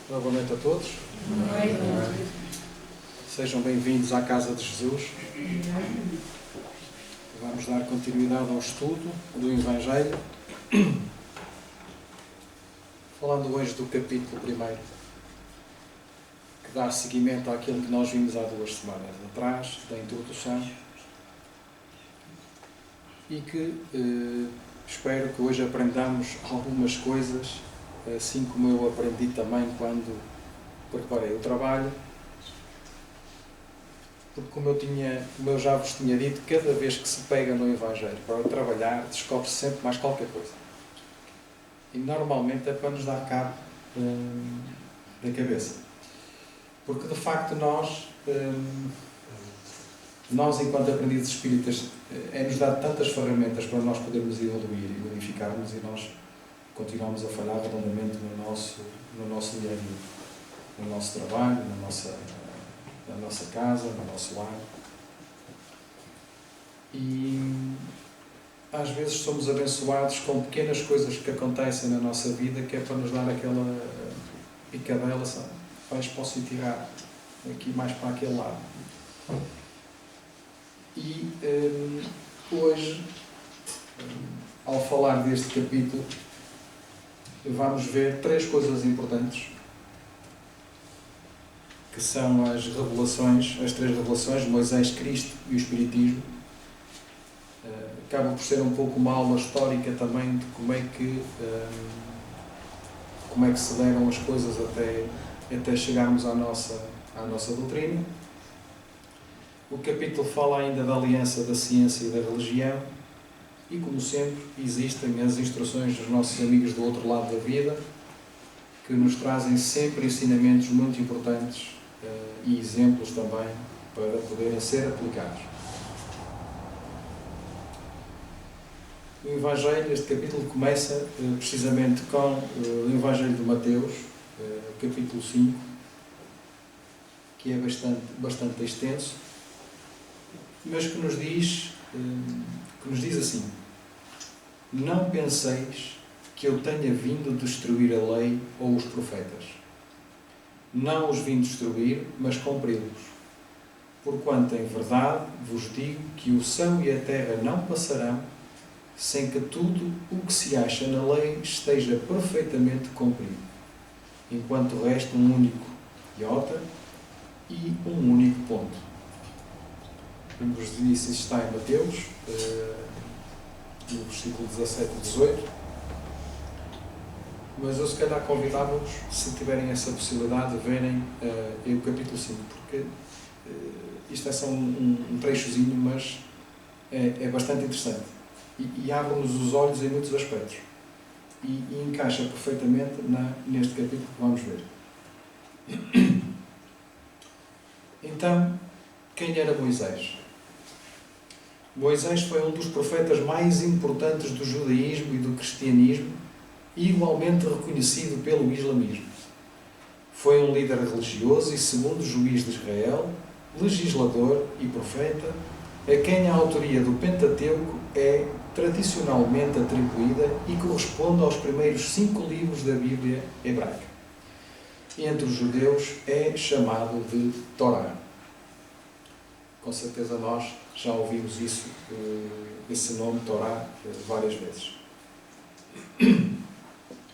Boa noite a todos. Sejam bem-vindos à Casa de Jesus. Vamos dar continuidade ao estudo do Evangelho, falando hoje do capítulo 1, que dá seguimento àquilo que nós vimos há 2 semanas atrás, da introdução, e que espero que hoje aprendamos algumas coisas, assim como eu aprendi também quando preparei o trabalho, porque como eu já vos tinha dito, cada vez que se pega no Evangelho para trabalhar, descobre-se sempre mais qualquer coisa. E normalmente é para nos dar cabo da cabeça. Porque de facto nós enquanto aprendizes espíritas, é-nos dado tantas ferramentas para nós podermos evoluir e modificarmos, e nós continuamos a falhar redondamente no nosso dia a dia, no nosso trabalho, na nossa casa, no nosso lar. E às vezes somos abençoados com pequenas coisas que acontecem na nossa vida, que é para nos dar aquela picadela, sabe? Vais para o sítio errado, aqui mais para aquele lado. E hoje, ao falar deste capítulo, vamos ver 3 coisas importantes, que são as revelações, as 3 revelações, Moisés, Cristo e o Espiritismo. Acaba por ser um pouco uma aula histórica também de como é que se deram as coisas até chegarmos à nossa doutrina. O capítulo fala ainda da aliança da ciência e da religião e, como sempre, existem as instruções dos nossos amigos do outro lado da vida, que nos trazem sempre ensinamentos muito importantes e exemplos também para poderem ser aplicados. O Evangelho, este capítulo, começa precisamente com o Evangelho de Mateus, capítulo 5, que é bastante extenso, mas que nos diz assim: não penseis que eu tenha vindo destruir a lei ou os profetas. Não os vim destruir, mas cumpri-los. Porquanto, em verdade, vos digo que o céu e a terra não passarão sem que tudo o que se acha na lei esteja perfeitamente cumprido. Enquanto resta um único iota e um único ponto. Como vos disse, isto está em Mateus, no versículo 17 e 18. Mas eu se calhar convidava-vos, se tiverem essa possibilidade, de verem o capítulo 5, porque isto é só um trechozinho, mas é bastante interessante. E abre-nos os olhos em muitos aspectos. E encaixa perfeitamente neste capítulo que vamos ver. Então, quem era Moisés? Moisés foi um dos profetas mais importantes do judaísmo e do cristianismo, e igualmente reconhecido pelo islamismo. Foi um líder religioso e segundo juiz de Israel, legislador e profeta, a quem a autoria do Pentateuco é tradicionalmente atribuída e corresponde aos primeiros 5 livros da Bíblia hebraica. Entre os judeus é chamado de Torá. Com certeza nós já ouvimos esse nome, Torá, várias vezes.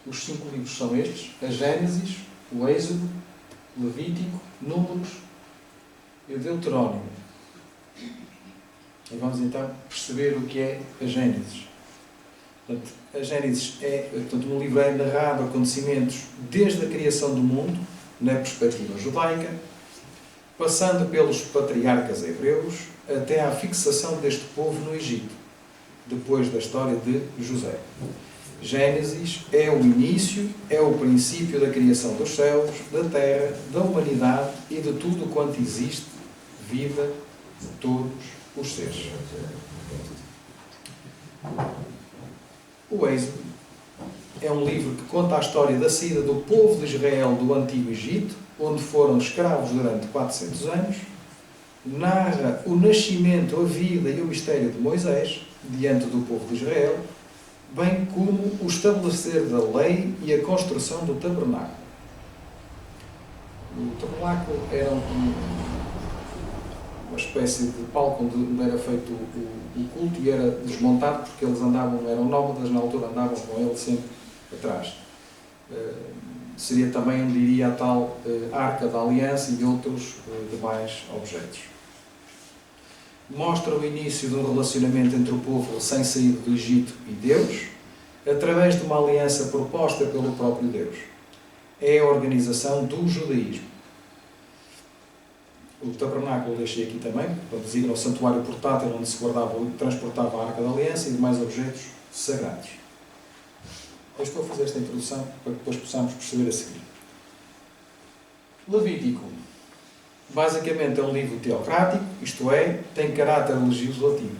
Os 5 livros são estes: a Gênesis, o Êxodo, Levítico, Números e o Deuteronômio. E vamos então perceber o que é a Gênesis. Portanto, a Gênesis um livro é narrado acontecimentos desde a criação do mundo, na perspectiva judaica, passando pelos patriarcas hebreus até à fixação deste povo no Egito, depois da história de José. Gênesis é o início, é o princípio da criação dos céus, da terra, da humanidade e de tudo quanto existe, vida, de todos os seres. O Êxodo é um livro que conta a história da saída do povo de Israel do Antigo Egito, onde foram escravos durante 400 anos, narra o nascimento, a vida e o mistério de Moisés diante do povo de Israel, bem como o estabelecer da lei e a construção do tabernáculo. O tabernáculo era uma espécie de palco onde era feito o culto e era desmontado porque eles eram nómadas na altura, andavam com ele sempre atrás. Seria também onde iria a tal Arca da Aliança e outros demais objetos. Mostra o início de um relacionamento entre o povo recém-saído do Egito e Deus, através de uma aliança proposta pelo próprio Deus. É a organização do judaísmo. O tabernáculo deixei aqui também, para designar o santuário portátil onde se guardava e transportava a Arca da Aliança e demais objetos sagrados. Eu estou a fazer esta introdução para que depois possamos perceber a seguir. Levítico. Basicamente é um livro teocrático, isto é, tem caráter legislativo.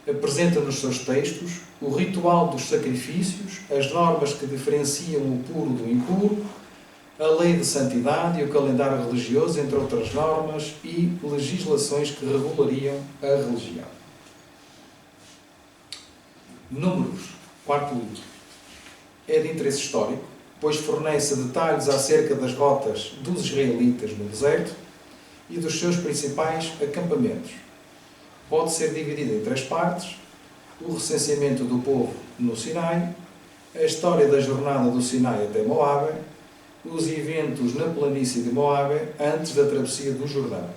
Apresenta nos seus textos o ritual dos sacrifícios, as normas que diferenciam o puro do impuro, a lei de santidade e o calendário religioso, entre outras normas e legislações que regulariam a religião. Números, quarto livro. É de interesse histórico, pois fornece detalhes acerca das rotas dos israelitas no deserto e dos seus principais acampamentos. Pode ser dividido em 3 partes: o recenseamento do povo no Sinai, a história da jornada do Sinai até Moabe, os eventos na planície de Moabe antes da travessia do Jordão.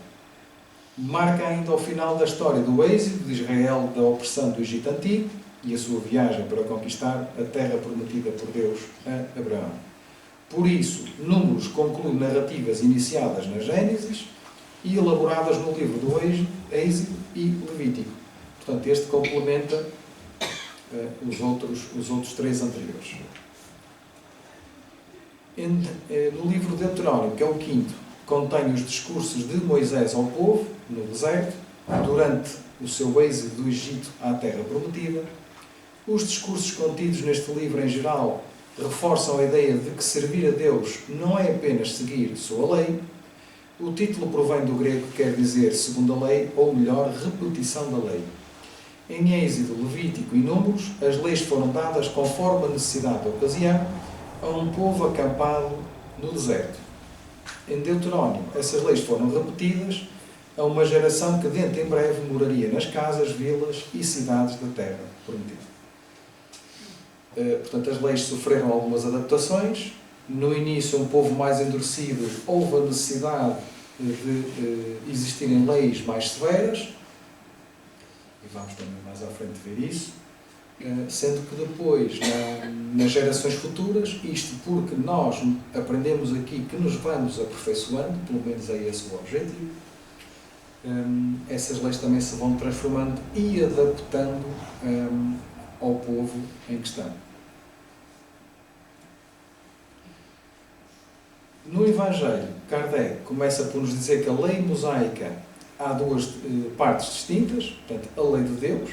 Marca ainda o final da história do êxodo de Israel da opressão do Egito Antigo e a sua viagem para conquistar a terra prometida por Deus a Abraão. Por isso, Números conclui narrativas iniciadas na Gênesis e elaboradas no livro do Êxodo e Levítico. Portanto, este complementa os outros 3 anteriores. No livro de Deuteronômio, que é o 5º, contém os discursos de Moisés ao povo, no deserto, durante o seu êxodo do Egito à terra prometida. Os discursos contidos neste livro, em geral, reforçam a ideia de que servir a Deus não é apenas seguir sua lei. O título provém do grego que quer dizer segundo a lei, ou melhor, repetição da lei. Em Êxodo, Levítico e Números, as leis foram dadas conforme a necessidade da ocasião a um povo acampado no deserto. Em Deuteronômio, essas leis foram repetidas a uma geração que dentro em breve moraria nas casas, vilas e cidades da terra prometida. Portanto, as leis sofreram algumas adaptações. No início, um povo mais endurecido, houve a necessidade de existirem leis mais severas, e vamos também mais à frente ver isso, sendo que depois, nas gerações futuras, isto porque nós aprendemos aqui que nos vamos aperfeiçoando, pelo menos é esse o objetivo, essas leis também se vão transformando e adaptando ao povo em questão. No Evangelho, Kardec começa por nos dizer que a lei mosaica há 2 partes distintas, portanto, a lei de Deus,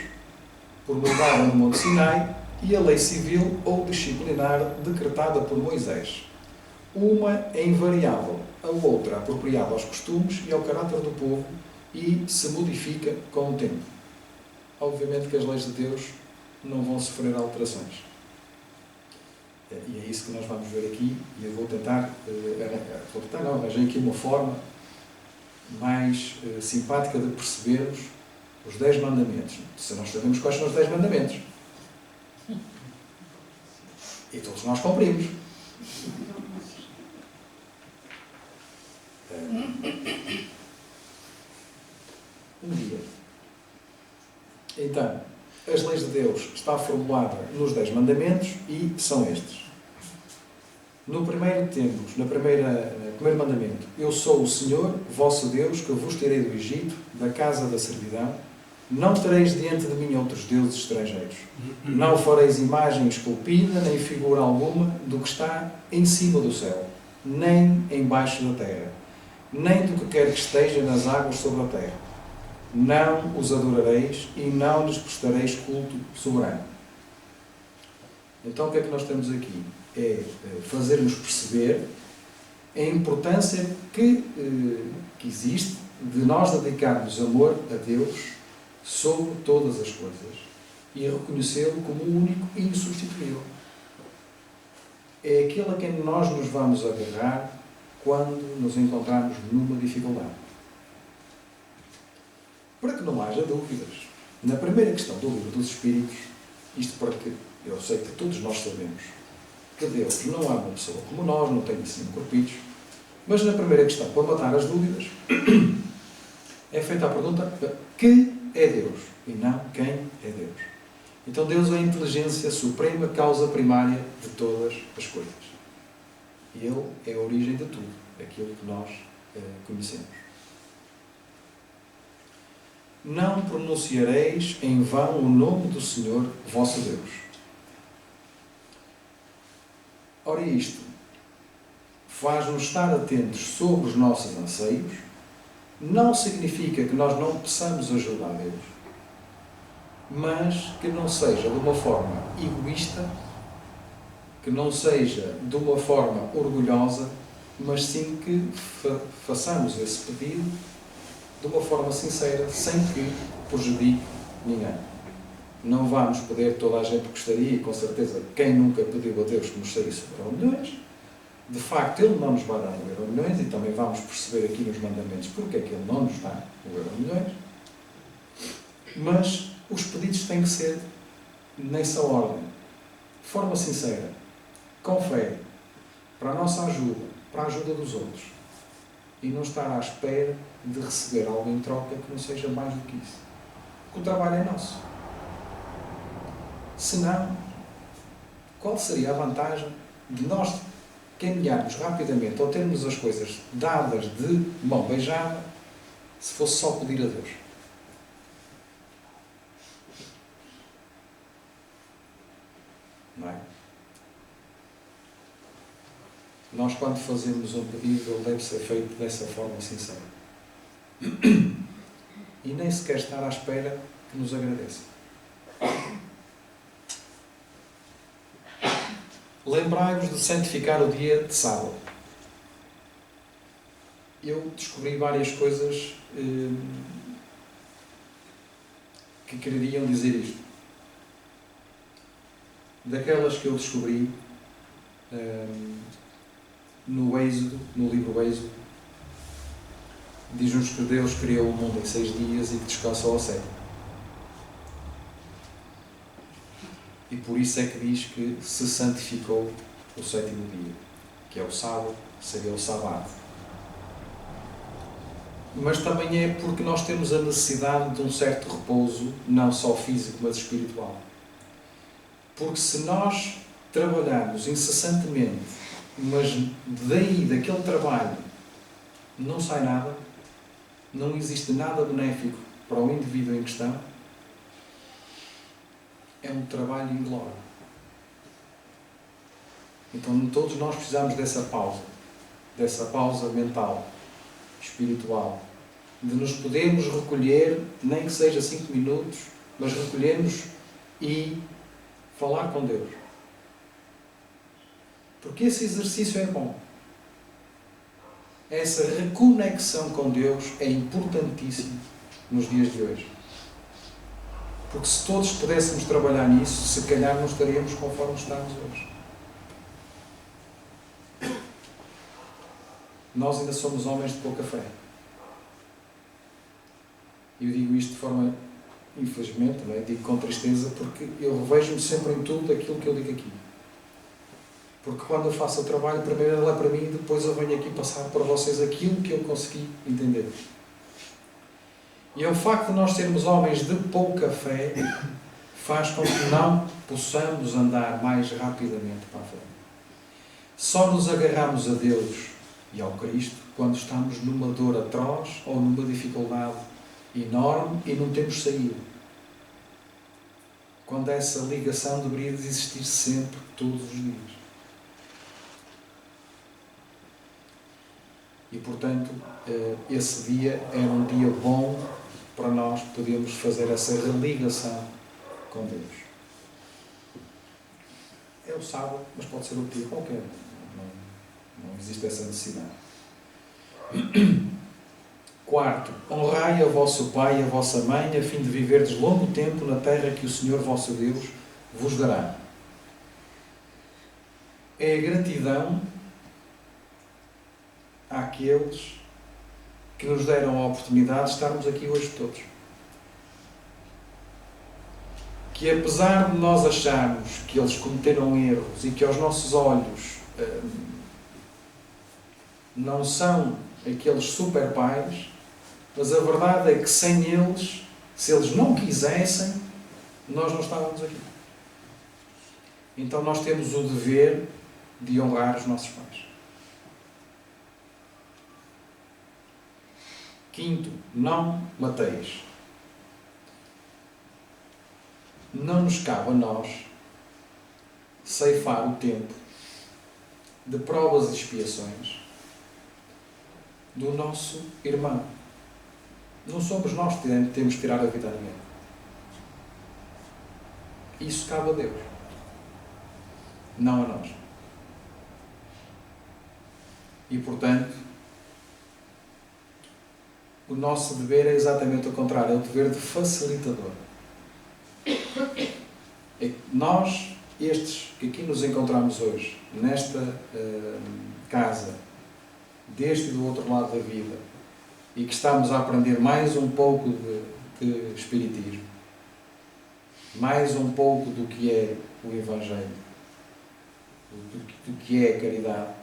promulgada no Monte Sinai, e a lei civil ou disciplinar decretada por Moisés. Uma é invariável, a outra apropriada aos costumes e ao caráter do povo e se modifica com o tempo. Obviamente que as leis de Deus não vão sofrer alterações. E é isso que nós vamos ver aqui, e eu vou tentar arranjei aqui uma forma mais simpática de percebermos os 10 mandamentos. Se nós sabemos quais são os 10 mandamentos. E todos nós cumprimos. Um dia. Então, as leis de Deus está formulada nos 10 mandamentos e são estes. No primeiro temos, no primeiro mandamento, eu sou o Senhor, vosso Deus, que vos tirei do Egito, da casa da servidão. Não tereis diante de mim outros deuses estrangeiros. Não fareis imagem esculpida, nem figura alguma do que está em cima do céu, nem embaixo da terra, nem do que quer que esteja nas águas sobre a terra. Não os adorareis e não lhes prestareis culto soberano. Então o que é que nós temos aqui? É fazer-nos perceber a importância que existe de nós dedicarmos amor a Deus sobre todas as coisas e reconhecê-lo como o único e insubstituível. É aquele a quem nós nos vamos agarrar quando nos encontrarmos numa dificuldade. Para que não haja dúvidas. Na primeira questão do livro dos Espíritos, isto para que eu sei que todos nós sabemos que Deus não é uma pessoa como nós, não tem assim corpitos, mas na primeira questão, para matar as dúvidas, é feita a pergunta: que é Deus? E não quem é Deus. Então Deus é a inteligência suprema, causa primária de todas as coisas. E Ele é a origem de tudo, aquilo que nós conhecemos. Não pronunciareis em vão o nome do Senhor, vosso Deus. Ora, isto faz-nos estar atentos sobre os nossos anseios. Não significa que nós não possamos ajudar a Deus, mas que não seja de uma forma egoísta, que não seja de uma forma orgulhosa, mas sim que façamos esse pedido de uma forma sincera, sem que prejudique ninguém. Não vamos poder, toda a gente gostaria, e com certeza quem nunca pediu a Deus que nos saísse o Euromilhões, de facto Ele não nos vai dar o Euromilhões, e também vamos perceber aqui nos mandamentos porque é que Ele não nos dá o Euromilhões, mas os pedidos têm que ser nessa ordem, de forma sincera, com fé, para a nossa ajuda, para a ajuda dos outros, e não estar à espera de receber algo em troca que não seja mais do que isso. Porque o trabalho é nosso. Senão, qual seria a vantagem de nós caminharmos rapidamente ou termos as coisas dadas de mão beijada se fosse só pedir a Deus? Não é? Nós, quando fazemos um pedido, ele deve ser feito dessa forma sincera. E nem sequer estar à espera que nos agradeça. Lembrai-vos de santificar o dia de sábado. Eu descobri várias coisas que queriam dizer isto. Daquelas que eu descobri no Êxodo, no livro Êxodo, diz-nos que Deus criou o mundo em 6 dias e que descansou ao 7. E por isso é que diz que se santificou o 7º dia, que é o sábado, seria o sábado. Mas também é porque nós temos a necessidade de um certo repouso, não só físico, mas espiritual. Porque se nós trabalharmos incessantemente, mas daí, daquele trabalho, não sai nada, não existe nada benéfico para o indivíduo em questão, é um trabalho inglório. Então todos nós precisamos dessa pausa mental, espiritual, de nos podermos recolher, nem que seja 5 minutos, mas recolhermos e falar com Deus. Porque esse exercício é bom. Essa reconexão com Deus é importantíssima nos dias de hoje. Porque se todos pudéssemos trabalhar nisso, se calhar não estaríamos conforme estamos hoje. Nós ainda somos homens de pouca fé. Eu digo isto de forma, infelizmente, não é? Digo com tristeza, porque eu revejo-me sempre em tudo aquilo que eu digo aqui. Porque quando eu faço o trabalho, primeiro ele é para mim e depois eu venho aqui passar para vocês aquilo que eu consegui entender. E é o facto de nós sermos homens de pouca fé faz com que não possamos andar mais rapidamente para a frente. Só nos agarramos a Deus e ao Cristo quando estamos numa dor atroz ou numa dificuldade enorme e não temos saída. Quando essa ligação deveria existir sempre, todos os dias. E, portanto, esse dia é um dia bom para nós podermos fazer essa religação com Deus. É o sábado, mas pode ser outro dia qualquer. Não existe essa necessidade. Quarto, honrai a vosso pai e a vossa mãe, a fim de viverdes longo tempo na terra que o Senhor vosso Deus vos dará. É a gratidão àqueles que nos deram a oportunidade de estarmos aqui hoje todos. Que apesar de nós acharmos que eles cometeram erros e que aos nossos olhos não são aqueles super pais, mas a verdade é que sem eles, se eles não quisessem, nós não estávamos aqui. Então nós temos o dever de honrar os nossos pais. Quinto, não mateis. Não nos cabe a nós ceifar o tempo de provas e expiações do nosso irmão. Não somos nós que temos de tirar a vida a ninguém. Isso cabe a Deus, não a nós. E, portanto, o nosso dever é exatamente o contrário, é o dever de facilitador. É que nós, estes que aqui nos encontramos hoje, nesta casa, deste e do outro lado da vida, e que estamos a aprender mais um pouco de Espiritismo, mais um pouco do que é o Evangelho, do que é a caridade,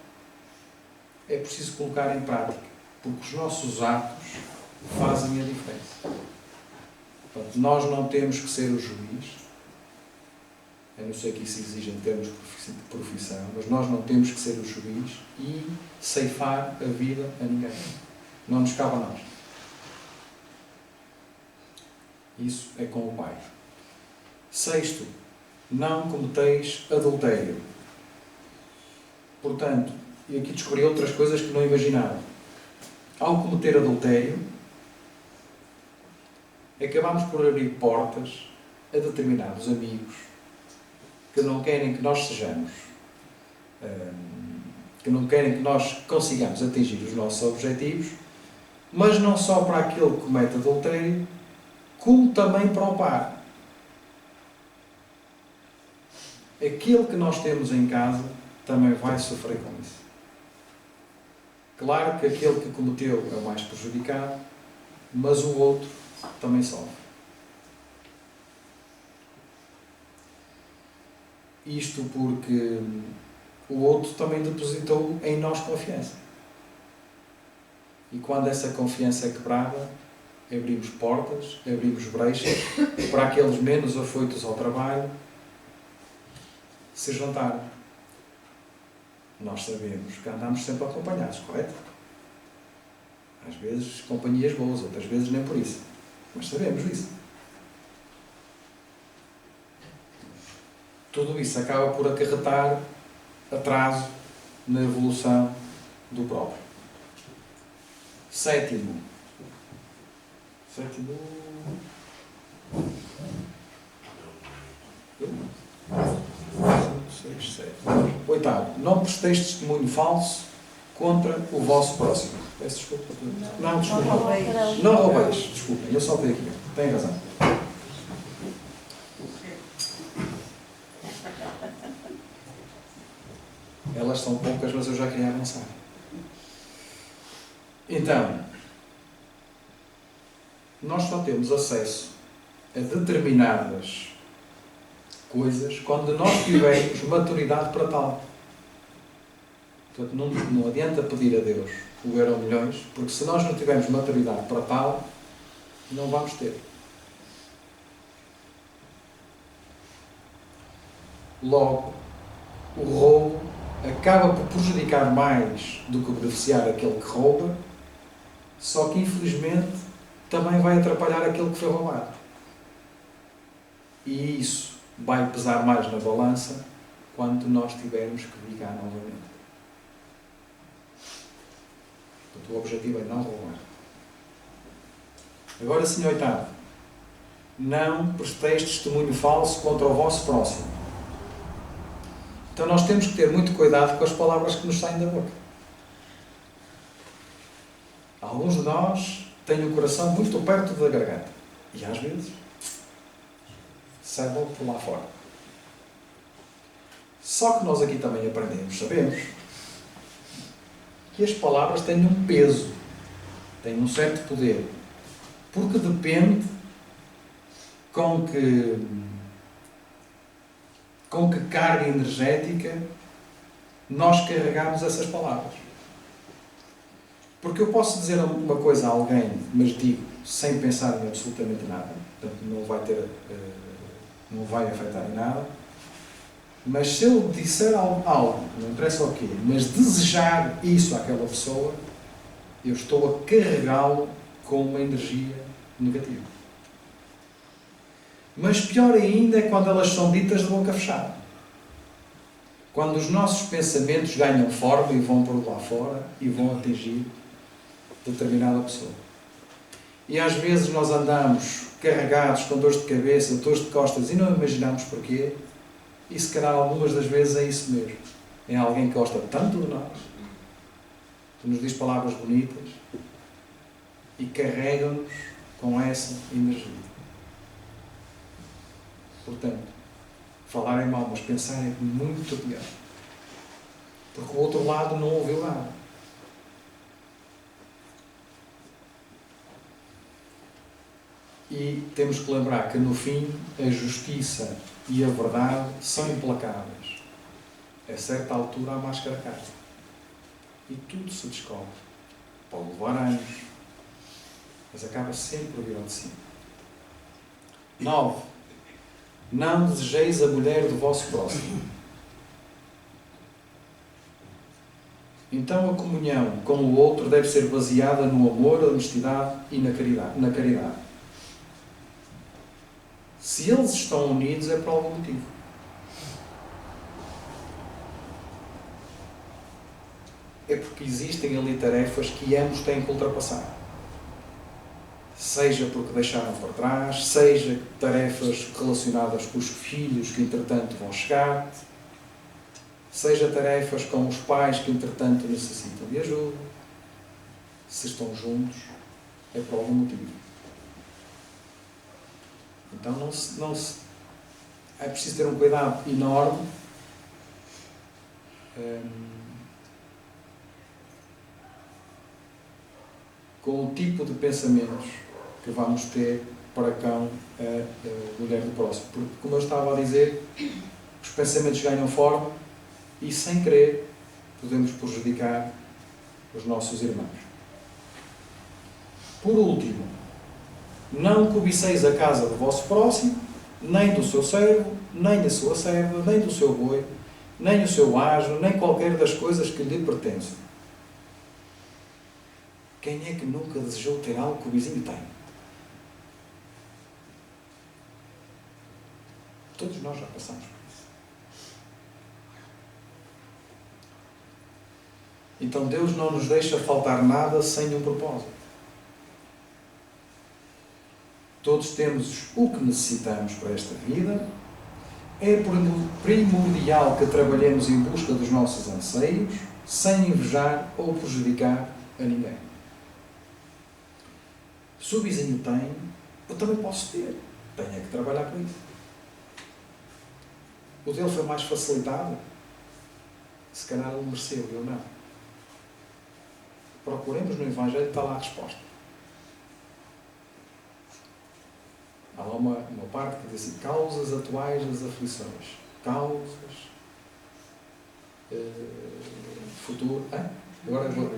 é preciso colocar em prática, porque os nossos atos fazem a diferença. Portanto, nós não temos que ser o juiz, eu não sei que isso exige em termos de profissão, mas nós não temos que ser o juiz e ceifar a vida a ninguém. Não nos cabe a nós. Isso é com o Pai. Sexto, não cometeis adultério. Portanto, e aqui descobri outras coisas que não imaginava. Ao cometer adultério, acabamos por abrir portas a determinados amigos que não querem que nós sejamos, que não querem que nós consigamos atingir os nossos objetivos, mas não só para aquele que comete adultério, como também para o par. Aquele que nós temos em casa também vai sofrer com isso. Claro que aquele que cometeu é o mais prejudicado, mas o outro também sofre. Isto porque o outro também depositou em nós confiança. E quando essa confiança é quebrada, abrimos portas, abrimos brechas para aqueles menos afoitos ao trabalho se juntarem. Nós sabemos que andamos sempre acompanhados, correto? Às vezes companhias boas, outras vezes nem por isso. Mas sabemos disso. Tudo isso acaba por acarretar atraso na evolução do próprio. Sétimo. 6, 7. Oitavo. Não presteis testemunho falso contra o vosso próximo. Peço desculpa. Não, desculpa. Não roubeis. Desculpem, eu só veio aqui. Tem razão. Elas são poucas, mas eu já queria avançar. Então, nós só temos acesso a determinadas coisas quando nós tivermos maturidade para tal. Portanto, não adianta pedir a Deus o Euromilhões, porque se nós não tivermos maturidade para tal, não vamos ter. Logo, o roubo acaba por prejudicar mais do que beneficiar aquele que rouba, só que infelizmente também vai atrapalhar aquele que foi roubado. E isso vai pesar mais na balança quando nós tivermos que vigar novamente. Portanto, o objetivo é não roubar. Agora sim, oitavo. Não presteis testemunho falso contra o vosso próximo. Então nós temos que ter muito cuidado com as palavras que nos saem da boca. Alguns de nós têm o coração muito perto da garganta. E às vezes sai logo por lá fora. Só que nós aqui também aprendemos, sabemos, que as palavras têm um peso, têm um certo poder, porque depende com que carga energética nós carregamos essas palavras. Porque eu posso dizer uma coisa a alguém, mas digo sem pensar em absolutamente nada, portanto não vai afetar em nada, mas se eu disser algo, não interessa o quê, mas desejar isso àquela pessoa, eu estou a carregá-lo com uma energia negativa. Mas pior ainda é quando elas são ditas de boca fechada. Quando os nossos pensamentos ganham forma e vão por lá fora e vão atingir determinada pessoa. E às vezes nós andamos carregados com dores de cabeça, dores de costas e não imaginamos porquê. E se calhar algumas das vezes é isso mesmo. É alguém que gosta tanto de nós, que nos diz palavras bonitas e carrega-nos com essa energia. Portanto, falar é mau, mas pensar é muito pior. Porque o outro lado não ouviu nada. E temos que lembrar que no fim a justiça e a verdade são implacáveis. A certa altura a máscara cai. E tudo se descobre. Pode levar anos, mas acaba sempre por vir ao de cima. 9. Não desejeis a mulher do vosso próximo. Então a comunhão com o outro deve ser baseada no amor, a honestidade e na caridade. Se eles estão unidos é por algum motivo. É porque existem ali tarefas que ambos têm que ultrapassar. Seja porque deixaram para trás, seja tarefas relacionadas com os filhos que entretanto vão chegar, seja tarefas com os pais que entretanto necessitam de ajuda. Se estão juntos, é por algum motivo. Então é preciso ter um cuidado enorme com o tipo de pensamentos que vamos ter para com a mulher do próximo. Porque, como eu estava a dizer, os pensamentos ganham forma e, sem querer, podemos prejudicar os nossos irmãos. Por último, não cobiceis a casa do vosso próximo, nem do seu servo, nem da sua serva, nem do seu boi, nem o seu asno, nem qualquer das coisas que lhe pertencem. Quem é que nunca desejou ter algo que o vizinho tem? Todos nós já passamos por isso. Então Deus não nos deixa faltar nada sem um propósito. Todos temos o que necessitamos para esta vida. É primordial que trabalhemos em busca dos nossos anseios, sem invejar ou prejudicar a ninguém. Se o vizinho tem, eu também posso ter. Tenho é que trabalhar com isso. O dele foi mais facilitado. Se calhar ele mereceu, eu não. Procuremos no Evangelho, está lá a resposta. Há lá uma parte que diz assim, causas atuais das aflições. Causas futuro. Agora vou.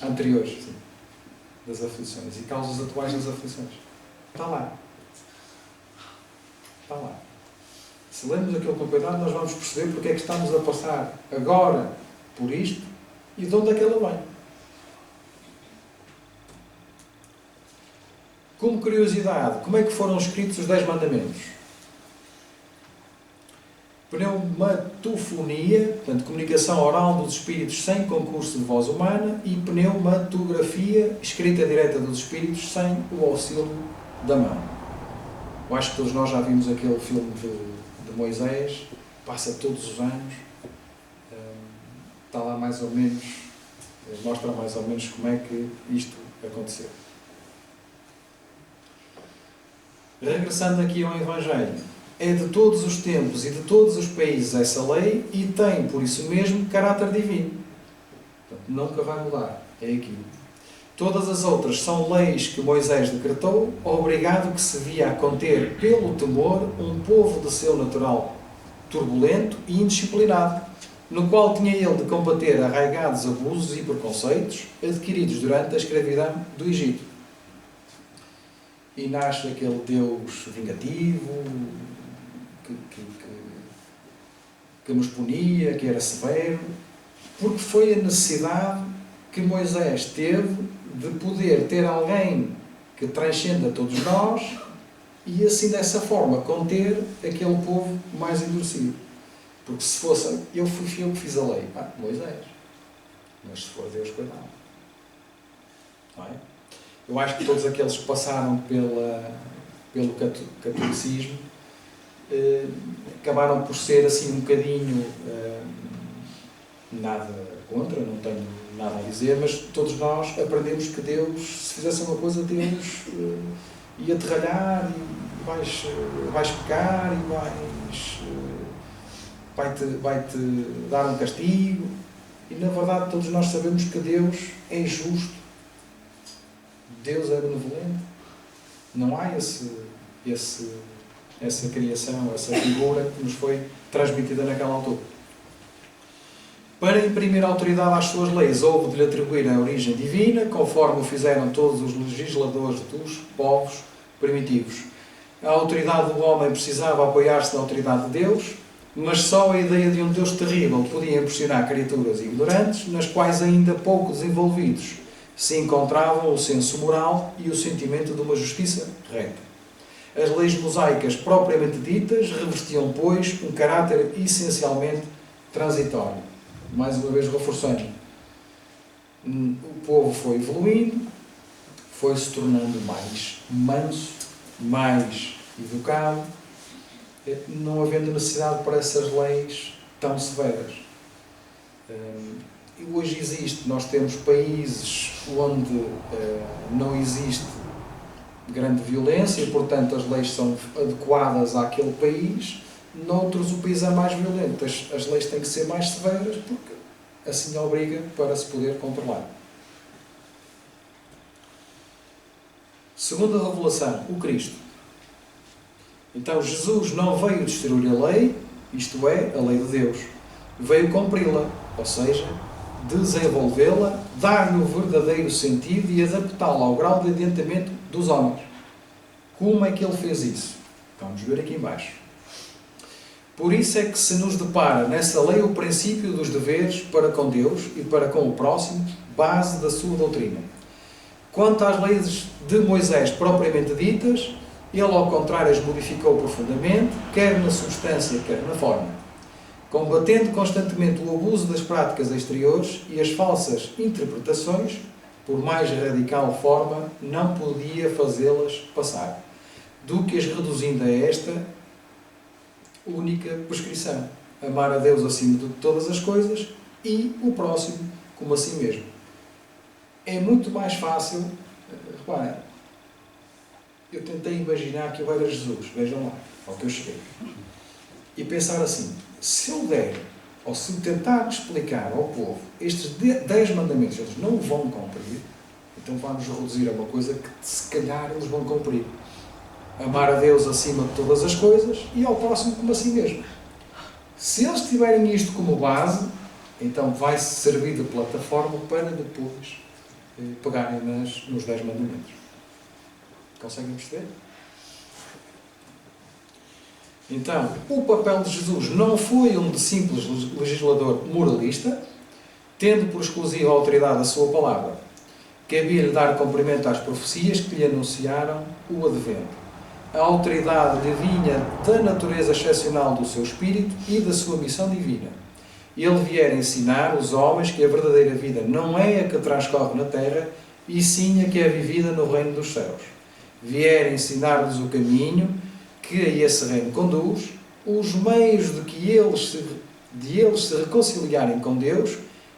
Anteriores, sim. Das aflições. E causas atuais das aflições. Está lá. Está lá. Se lermos aquilo com cuidado, nós vamos perceber porque é que estamos a passar agora por isto e de onde é que ela vem. Como curiosidade, como é que foram escritos os 10 mandamentos? Pneumatofonia, portanto, comunicação oral dos espíritos sem concurso de voz humana, e pneumatografia, escrita direta dos espíritos sem o auxílio da mão. Eu acho que todos nós já vimos aquele filme de Moisés, passa todos os anos, está lá mais ou menos, mostra mais ou menos como é que isto aconteceu. Regressando aqui ao Evangelho, é de todos os tempos e de todos os países essa lei e tem, por isso mesmo, caráter divino. Portanto, nunca vai mudar. É aquilo. Todas as outras são leis que Moisés decretou, obrigado que se via a conter pelo temor um povo de seu natural turbulento e indisciplinado, no qual tinha ele de combater arraigados abusos e preconceitos adquiridos durante a escravidão do Egito. E nasce aquele Deus vingativo, que nos punia, que era severo, porque foi a necessidade que Moisés teve de poder ter alguém que transcenda todos nós e assim dessa forma conter aquele povo mais endurecido. Porque se fosse eu que fiz a lei, Moisés. Mas se for Deus, coitado. Não é? Eu acho que todos aqueles que passaram pelo catolicismo acabaram por ser assim um bocadinho, nada contra, não tenho nada a dizer, mas todos nós aprendemos que Deus, se fizesse uma coisa, Deus ia-te ralhar e vais pecar e vai-te dar um castigo. E na verdade todos nós sabemos que Deus é justo, Deus é benevolente. Não há essa criação, essa figura que nos foi transmitida naquela altura. Para imprimir autoridade às suas leis, houve de lhe atribuir a origem divina, conforme o fizeram todos os legisladores dos povos primitivos. A autoridade do homem precisava apoiar-se na autoridade de Deus, mas só a ideia de um Deus terrível podia impressionar criaturas ignorantes, nas quais ainda pouco desenvolvidos se encontravam o senso moral e o sentimento de uma justiça reta. As leis mosaicas propriamente ditas revestiam, pois, um caráter essencialmente transitório. Mais uma vez reforçando, o povo foi evoluindo, foi se tornando mais manso, mais educado, não havendo necessidade para essas leis tão severas. E hoje nós temos países onde não existe grande violência e, portanto, as leis são adequadas àquele país. Noutros, o país é mais violento. As leis têm que ser mais severas porque assim obriga para se poder controlar. Segunda revelação, o Cristo. Então, Jesus não veio destruir a lei, isto é, a lei de Deus. Veio cumpri-la, ou seja, desenvolvê-la, dar-lhe o verdadeiro sentido e adaptá-la ao grau de adiantamento dos homens. Como é que ele fez isso? Vamos ver aqui em baixo. Por isso é que se nos depara nessa lei o princípio dos deveres para com Deus e para com o próximo, base da sua doutrina. Quanto às leis de Moisés propriamente ditas, ele ao contrário as modificou profundamente, quer na substância, quer na forma, combatendo constantemente o abuso das práticas exteriores e as falsas interpretações, por mais radical forma, não podia fazê-las passar, do que as reduzindo a esta única prescrição: amar a Deus acima de todas as coisas e o próximo como a si mesmo. É muito mais fácil, reparem, eu tentei imaginar que eu era Jesus, vejam lá, ao que eu cheguei, e pensar assim: se eu der, ou se eu tentar explicar ao povo estes 10 mandamentos, eles não vão cumprir, então vamos reduzir a uma coisa que se calhar eles vão cumprir. Amar a Deus acima de todas as coisas e ao próximo como a si mesmo. Se eles tiverem isto como base, então vai-se servir de plataforma para depois pegarem nos 10 mandamentos. Conseguem perceber? Então, o papel de Jesus não foi um de simples legislador moralista, tendo por exclusiva autoridade a sua palavra. Cabia-lhe dar cumprimento às profecias que lhe anunciaram o advento. A autoridade lhe vinha da natureza excepcional do seu espírito e da sua missão divina. Ele viera ensinar os homens que a verdadeira vida não é a que transcorre na terra, e sim a que é vivida no reino dos céus. Viera ensinar-lhes o caminho que a esse reino conduz, os meios de eles se reconciliarem com Deus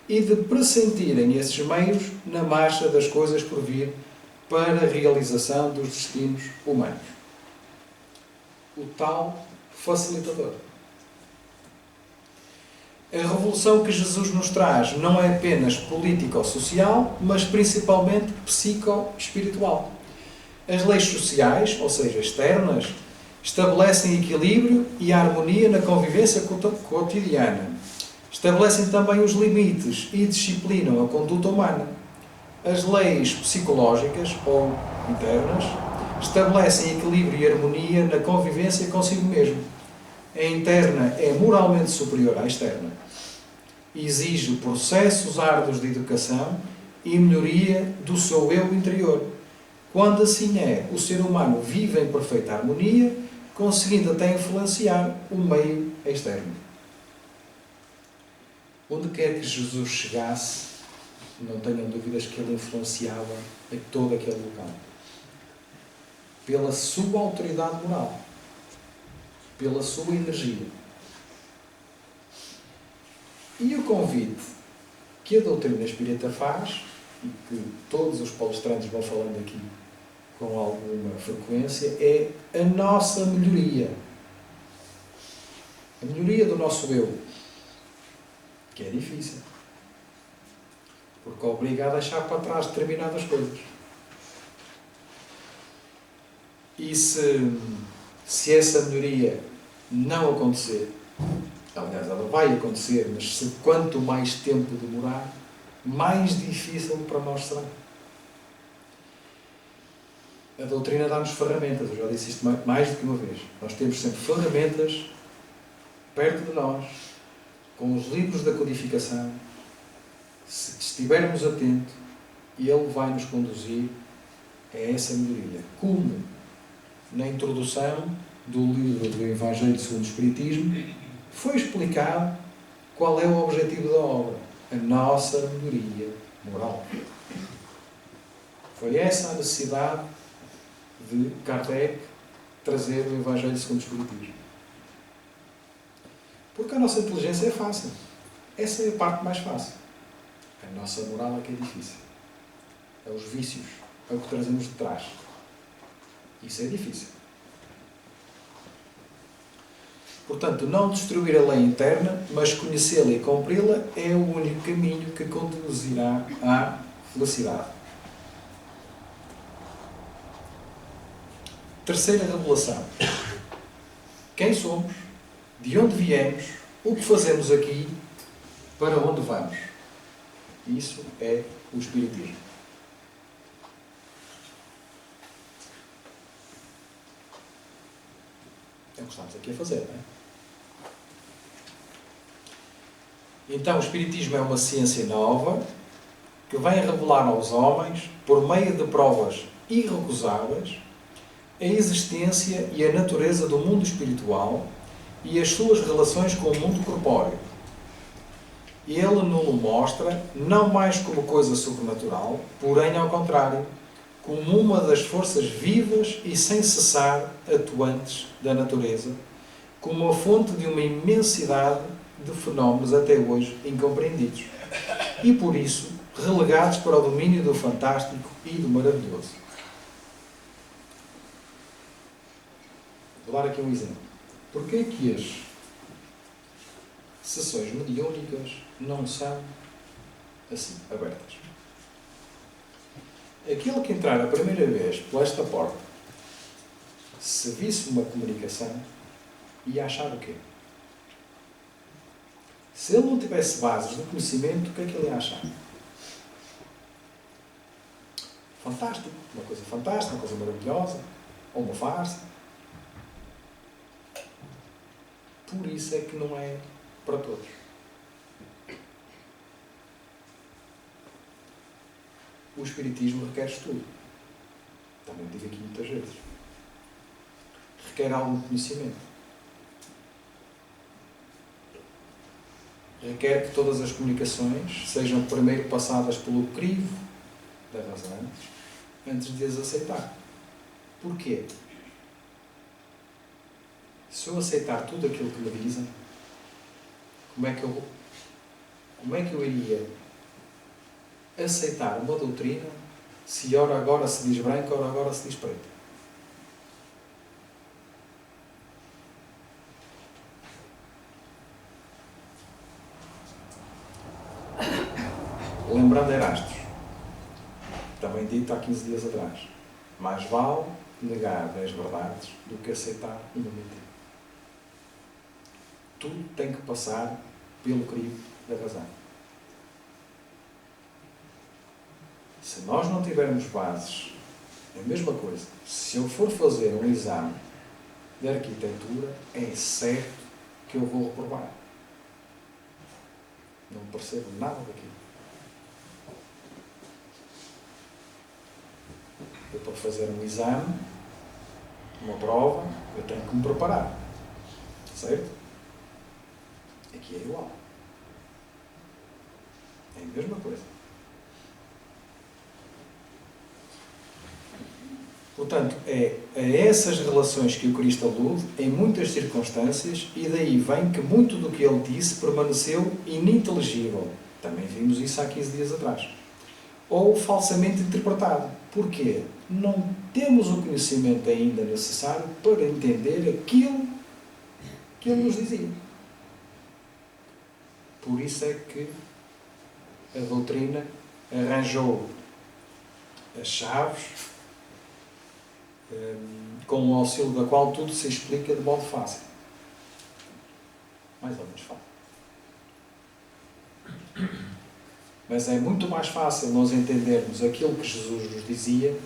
e de pressentirem esses meios na marcha das coisas por vir para a realização dos destinos humanos. O tal facilitador. A revolução que Jesus nos traz não é apenas político-social, mas principalmente psico-espiritual. As leis sociais, ou seja, externas, estabelecem equilíbrio e harmonia na convivência cotidiana. Estabelecem também os limites e disciplinam a conduta humana. As leis psicológicas, ou internas, estabelecem equilíbrio e harmonia na convivência consigo mesmo. A interna é moralmente superior à externa. Exige processos árduos de educação e melhoria do seu eu interior. Quando assim é, o ser humano vive em perfeita harmonia, conseguindo até influenciar o meio externo. Onde quer que Jesus chegasse, não tenham dúvidas que ele influenciava em todo aquele local. Pela sua autoridade moral, pela sua energia. E o convite que a doutrina espírita faz, e que todos os palestrantes vão falando aqui com alguma frequência, é a nossa melhoria. A melhoria do nosso eu, que é difícil. Porque obriga a deixar para trás determinadas coisas. E se essa melhoria não acontecer, aliás, ela vai acontecer, mas quanto mais tempo demorar, mais difícil para nós será. A doutrina dá-nos ferramentas, eu já disse isto mais do que uma vez. Nós temos sempre ferramentas perto de nós, com os livros da codificação. Se estivermos atentos, ele vai nos conduzir a essa melhoria. Como? Na introdução do livro do Evangelho segundo o Espiritismo, foi explicado qual é o objetivo da obra. A nossa melhoria moral. Foi essa a necessidade de Kardec trazer o Evangelho segundo o Espiritismo. Porque a nossa inteligência é fácil. Essa é a parte mais fácil. A nossa moral é que é difícil. É os vícios. É o que trazemos de trás. Isso é difícil. Portanto, não destruir a lei interna, mas conhecê-la e cumpri-la é o único caminho que conduzirá à felicidade. Terceira revelação. Quem somos? De onde viemos? O que fazemos aqui? Para onde vamos? Isso é o Espiritismo. É o que estamos aqui a fazer, não é? Então, o Espiritismo é uma ciência nova que vem revelar aos homens, por meio de provas irrecusáveis, a existência e a natureza do mundo espiritual e as suas relações com o mundo corpóreo. Ele nos mostra não mais como coisa sobrenatural, porém ao contrário, como uma das forças vivas e sem cessar atuantes da natureza, como a fonte de uma imensidade de fenómenos até hoje incompreendidos e, por isso, relegados para o domínio do fantástico e do maravilhoso. Vou dar aqui um exemplo. Porquê que as sessões mediúnicas não são assim, abertas? Aquele que entrar a primeira vez por esta porta, se visse uma comunicação, ia achar o quê? Se ele não tivesse bases de conhecimento, o que é que ele ia achar? Fantástico, uma coisa fantástica, uma coisa maravilhosa, ou uma farsa. Por isso é que não é para todos. O Espiritismo requer estudo. Também digo aqui muitas vezes. Requer algum conhecimento. Requer que todas as comunicações sejam primeiro passadas pelo crivo da razão antes de as aceitar. Porquê? Se eu aceitar tudo aquilo que me dizem, como é que eu iria aceitar uma doutrina se ora agora se diz branco, ora agora se diz preto? Lembrando Erastos, também dito há 15 dias atrás, mais vale negar 10 verdades do que aceitar uma mentira. Tudo tem que passar pelo crivo da razão. Se nós não tivermos bases, é a mesma coisa. Se eu for fazer um exame de arquitetura, é certo que eu vou reprovar. Não percebo nada daquilo. Eu, para fazer um exame, uma prova, eu tenho que me preparar. Certo? Aqui é igual. É a mesma coisa. Portanto, é a essas relações que o Cristo alude em muitas circunstâncias, e daí vem que muito do que ele disse permaneceu ininteligível. Também vimos isso há 15 dias atrás. Ou falsamente interpretado. Porquê? Não temos o conhecimento ainda necessário para entender aquilo que ele nos dizia. Por isso é que a doutrina arranjou as chaves com o auxílio da qual tudo se explica de modo fácil. Mais ou menos fácil. Mas é muito mais fácil nós entendermos aquilo que Jesus nos dizia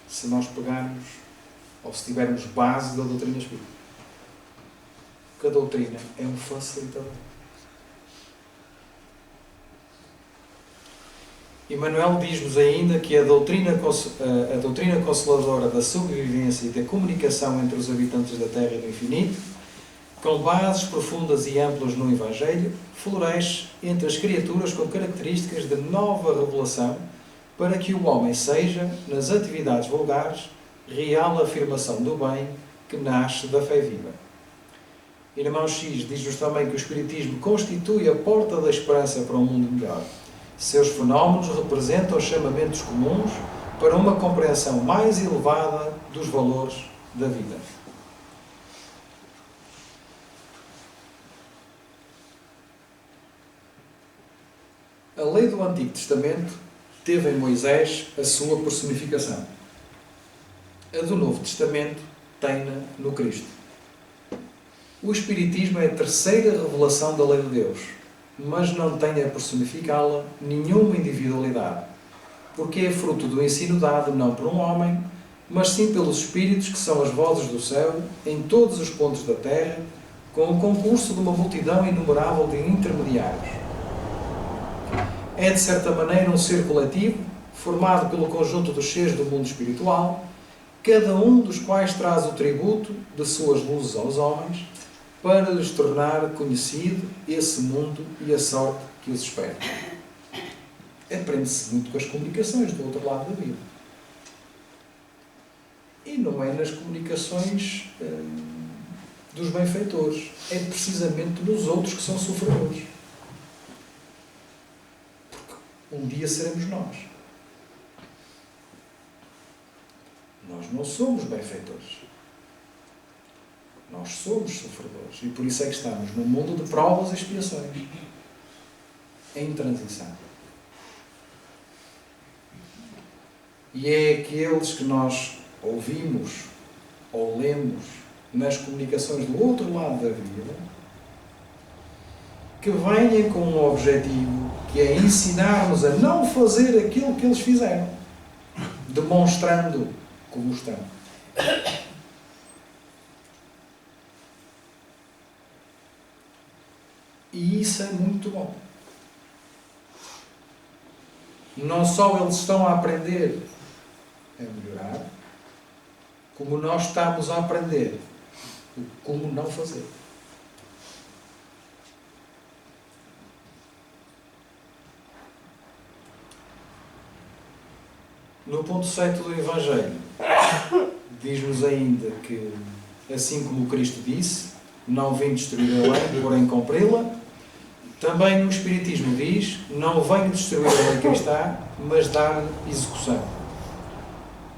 se nós pegarmos ou se tivermos base da doutrina espírita. Porque a doutrina é um facilitador. Emmanuel diz-nos ainda que a doutrina consoladora da sobrevivência e da comunicação entre os habitantes da Terra e do Infinito, com bases profundas e amplas no Evangelho, floresce entre as criaturas com características de nova revelação, para que o homem seja, nas atividades vulgares, real afirmação do bem que nasce da fé viva. Irmão X diz-nos também que o Espiritismo constitui a porta da esperança para um mundo melhor. Seus fenómenos representam chamamentos comuns para uma compreensão mais elevada dos valores da vida. A lei do Antigo Testamento teve em Moisés a sua personificação. A do Novo Testamento tem-na no Cristo. O Espiritismo é a terceira revelação da lei de Deus, mas não tem a personificá-la nenhuma individualidade, porque é fruto do ensino dado não por um homem, mas sim pelos Espíritos que são as vozes do céu, em todos os pontos da terra, com o concurso de uma multidão inumerável de intermediários. É, de certa maneira, um ser coletivo, formado pelo conjunto dos seres do mundo espiritual, cada um dos quais traz o tributo de suas luzes aos homens, para lhes tornar conhecido esse mundo e a sorte que os espera. Aprende-se muito com as comunicações do outro lado da vida. E não é nas comunicações dos benfeitores, é precisamente nos outros que são sofredores. Porque um dia seremos nós. Nós não somos benfeitores. Nós somos sofredores. E por isso é que estamos num mundo de provas e expiações. Em transição. E é aqueles que nós ouvimos ou lemos nas comunicações do outro lado da vida que venham com um objetivo, que é ensinar-nos a não fazer aquilo que eles fizeram, demonstrando como estão. E isso é muito bom. Não só eles estão a aprender a melhorar, como nós estamos a aprender como não fazer. No ponto 7 do Evangelho, diz-nos ainda que, assim como Cristo disse, não vim destruir a lei, porém cumpri-la. Também o Espiritismo diz, não venho destruir a lei cristã, mas dar execução.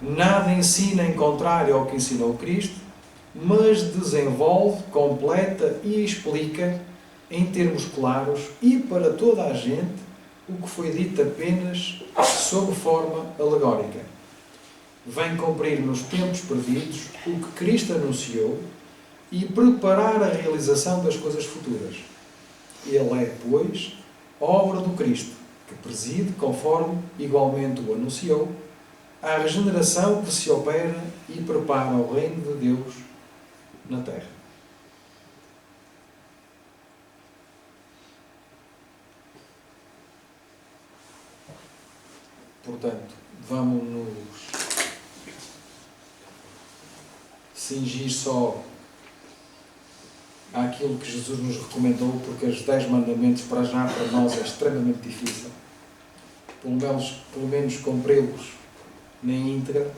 Nada ensina em contrário ao que ensinou Cristo, mas desenvolve, completa e explica, em termos claros e para toda a gente, o que foi dito apenas sob forma alegórica. Vem cumprir nos tempos perdidos o que Cristo anunciou e preparar a realização das coisas futuras. Ele é, pois, obra do Cristo, que preside, conforme igualmente o anunciou, a regeneração que se opera e prepara o reino de Deus na terra. Portanto, vamos-nos cingir só àquilo que Jesus nos recomendou, porque os 10 mandamentos para já para nós é extremamente difícil. Pelo menos cumpri-los na íntegra.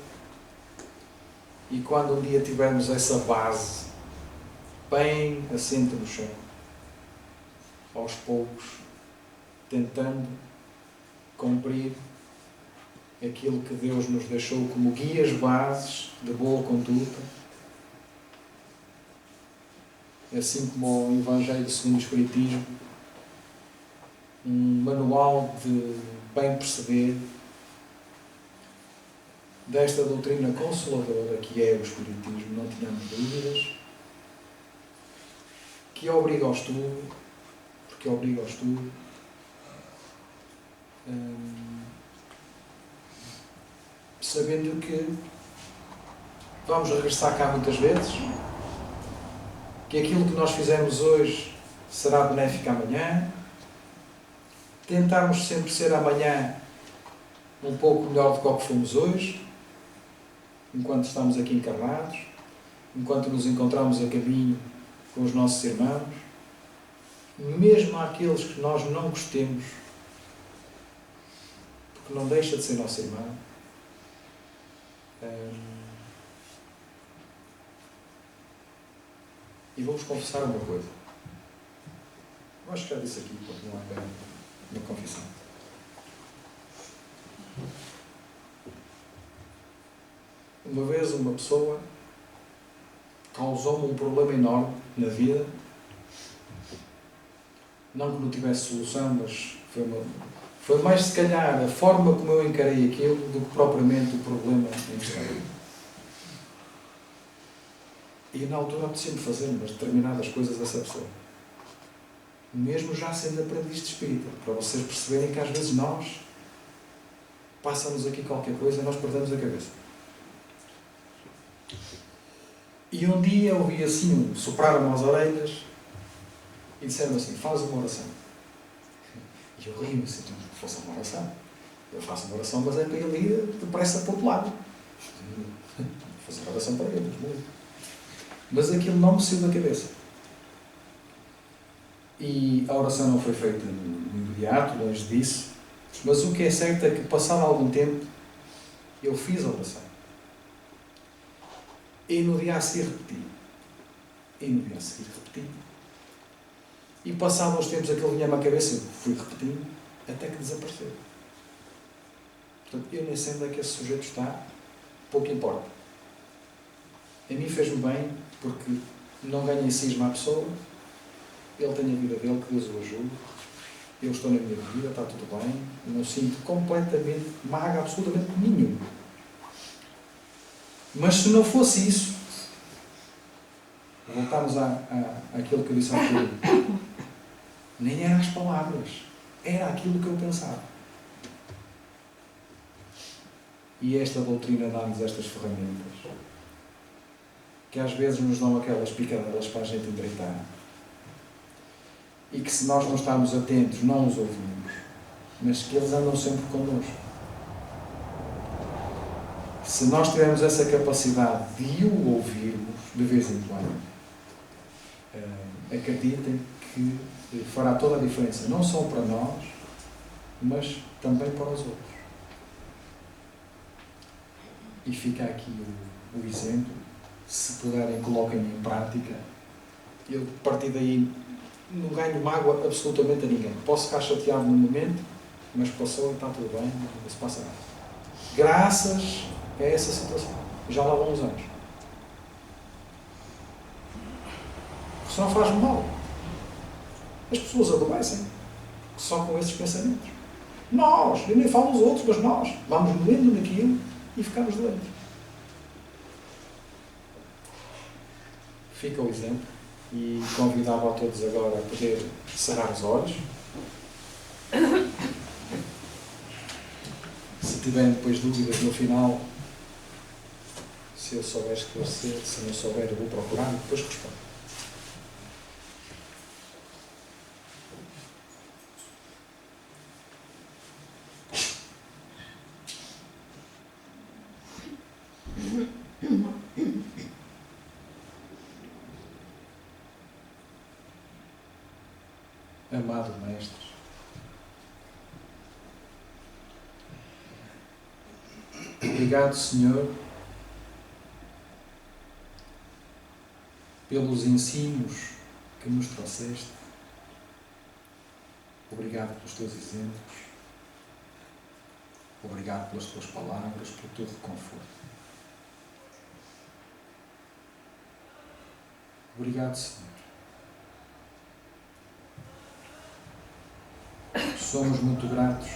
E quando um dia tivermos essa base bem assente no chão, aos poucos, tentando cumprir aquilo que Deus nos deixou como guias bases de boa conduta, assim como o Evangelho segundo o Espiritismo, um manual de bem perceber desta doutrina consoladora que é o Espiritismo, não tenhamos dúvidas, que obriga ao estudo, porque obriga ao estudo, sabendo que vamos regressar cá muitas vezes, que aquilo que nós fizermos hoje será benéfico amanhã, tentarmos sempre ser amanhã um pouco melhor do que o que fomos hoje, enquanto estamos aqui encarnados, enquanto nos encontramos a caminho com os nossos irmãos, mesmo aqueles que nós não gostemos, porque não deixa de ser nosso irmão. E vou-vos confessar uma coisa. Eu acho que já disse aqui, porque não há bem uma confissão. Uma vez uma pessoa causou-me um problema enorme na vida. Não que não tivesse solução, mas foi mais, se calhar, a forma como eu encarei aquilo do que propriamente o problema em questão. E na altura apetecia-me fazer umas determinadas coisas dessa pessoa. Mesmo já sendo aprendiz de espírita, para vocês perceberem que às vezes nós passa-nos aqui qualquer coisa e nós perdemos a cabeça. E um dia eu ouvi assim, sopraram-me às orelhas e disseram assim, faz uma oração. E eu ri-me assim, não fosse uma oração. Eu faço uma oração, mas é para ele ir depressa para o outro lado. Vou fazer uma oração para ele, mas aquilo não me saiu da cabeça. E a oração não foi feita no imediato, longe disso, mas o que é certo é que, passado algum tempo, eu fiz a oração. E no dia a seguir repeti. E passado uns tempos aquilo vinha-me à cabeça, eu fui repetindo, até que desapareceu. Portanto, eu nem sei onde é que esse sujeito está, pouco importa. A mim fez-me bem, porque não ganhei cisma à pessoa, ele tem a vida dele, que Deus o ajude, eu estou na minha vida, está tudo bem, não sinto completamente mágoa, absolutamente nenhuma. Mas se não fosse isso, voltamos àquilo que eu disse há pouco, nem eram as palavras, era aquilo que eu pensava. E esta doutrina dá-nos estas ferramentas, que às vezes nos dão aquelas picadelas para a gente endireitar, e que se nós não estarmos atentos, não os ouvimos, mas que eles andam sempre connosco. Se nós tivermos essa capacidade de o ouvirmos de vez em quando, acreditem que fará toda a diferença, não só para nós, mas também para os outros. E fica aqui o exemplo, se puderem, coloquem em prática. Eu, a partir daí, não ganho mágoa absolutamente a ninguém. Posso ficar chateado no momento, mas passou e está tudo bem, não se passa nada. Graças a essa situação. Já lá vão uns anos. Porque senão faz mal. As pessoas adoecem só com esses pensamentos. Nós, eu nem falo dos outros, mas nós, vamos lendo naquilo e ficamos doentes. Fica o exemplo e convidava a todos agora a poder cerrar os olhos. Se tiverem depois dúvidas no final, se eu souber esclarecer, se não souber, eu vou procurar e depois respondo. Amado Mestre, obrigado, Senhor, pelos ensinos que nos trouxeste. Obrigado pelos teus exemplos. Obrigado pelas tuas palavras, pelo teu reconforto. Obrigado, Senhor. Somos muito gratos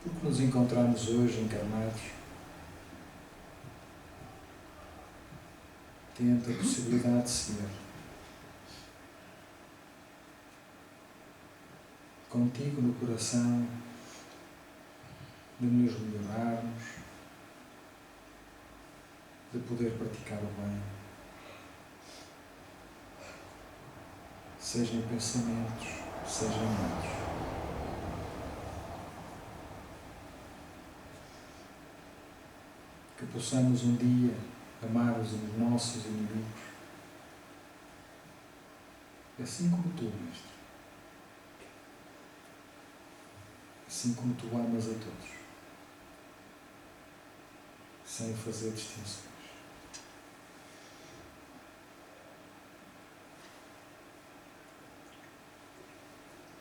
porque nos encontramos hoje encarnados, tendo a possibilidade de ser contigo no coração, de nos melhorarmos, de poder praticar o bem, seja em pensamentos, seja em atos. Que possamos um dia amar os nossos inimigos, assim como tu, Mestre. Assim como tu amas a todos, sem fazer distinções.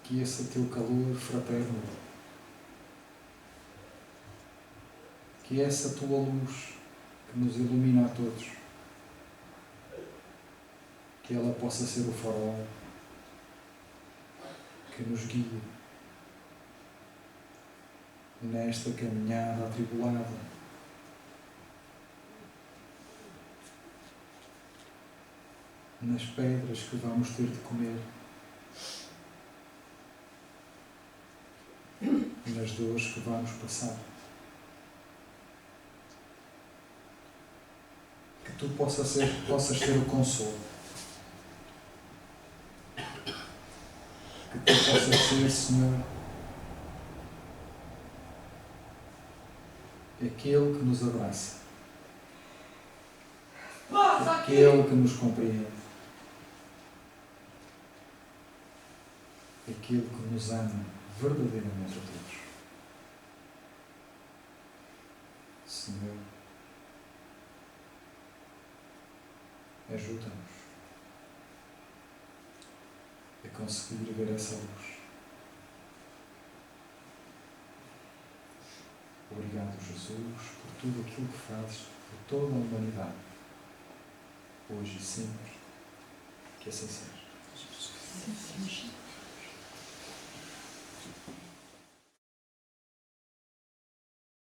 Que esse teu calor fraterno, que essa tua luz que nos ilumina a todos, que ela possa ser o farol que nos guia nesta caminhada atribulada, nas pedras que vamos ter de comer, nas dores que vamos passar. Que tu possas ser o consolo. Que tu possas ser, Senhor, aquele que nos abraça, aquele que nos compreende, aquele que nos ama verdadeiramente a todos. Senhor, ajuda-nos a conseguir ver essa luz. Obrigado, Jesus, por tudo aquilo que fazes por toda a humanidade, hoje e sempre. Que assim seja.